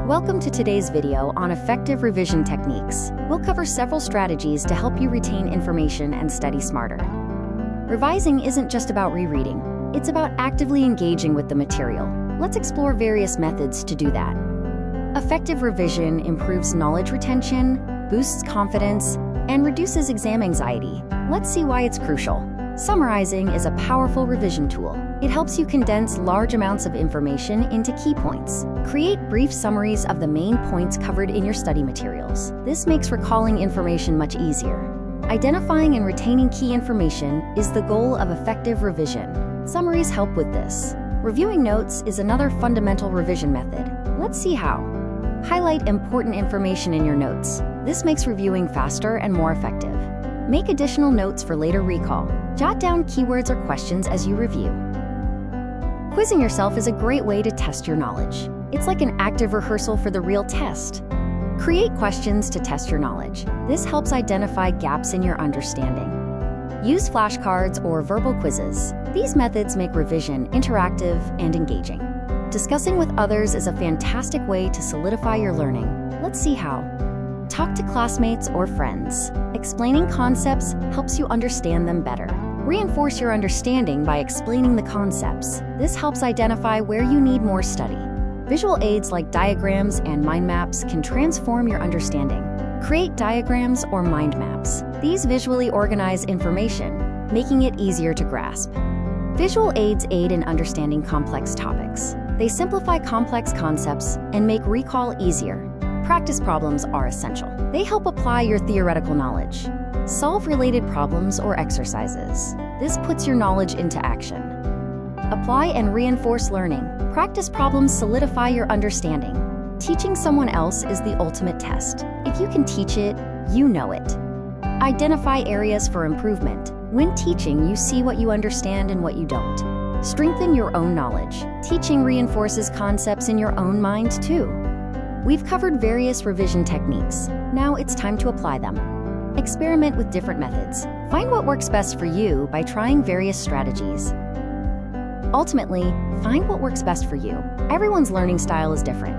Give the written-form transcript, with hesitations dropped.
Welcome to today's video on effective revision techniques. We'll cover several strategies to help you retain information and study smarter. Revising isn't just about rereading, it's about actively engaging with the material. Let's explore various methods to do that. Effective revision improves knowledge retention, boosts confidence, and reduces exam anxiety. Let's see why it's crucial. Summarizing is a powerful revision tool. It helps you condense large amounts of information into key points. Create brief summaries of the main points covered in your study materials. This makes recalling information much easier. Identifying and retaining key information is the goal of effective revision. Summaries help with this. Reviewing notes is another fundamental revision method. Let's see how. Highlight important information in your notes. This makes reviewing faster and more effective. Make additional notes for later recall. Jot down keywords or questions as you review. Quizzing yourself is a great way to test your knowledge. It's like an active rehearsal for the real test. Create questions to test your knowledge. This helps identify gaps in your understanding. Use flashcards or verbal quizzes. These methods make revision interactive and engaging. Discussing with others is a fantastic way to solidify your learning. Let's see how. Talk to classmates or friends. Explaining concepts helps you understand them better. Reinforce your understanding by explaining the concepts. This helps identify where you need more study. Visual aids like diagrams and mind maps can transform your understanding. Create diagrams or mind maps. These visually organize information, making it easier to grasp. Visual aids aid in understanding complex topics. They simplify complex concepts and make recall easier. Practice problems are essential. They help apply your theoretical knowledge. Solve related problems or exercises. This puts your knowledge into action. Apply and reinforce learning. Practice problems solidify your understanding. Teaching someone else is the ultimate test. If you can teach it, you know it. Identify areas for improvement. When teaching, you see what you understand and what you don't. Strengthen your own knowledge. Teaching reinforces concepts in your own mind too. We've covered various revision techniques. Now it's time to apply them. Experiment with different methods. Find what works best for you by trying various strategies. Ultimately, find what works best for you. Everyone's learning style is different.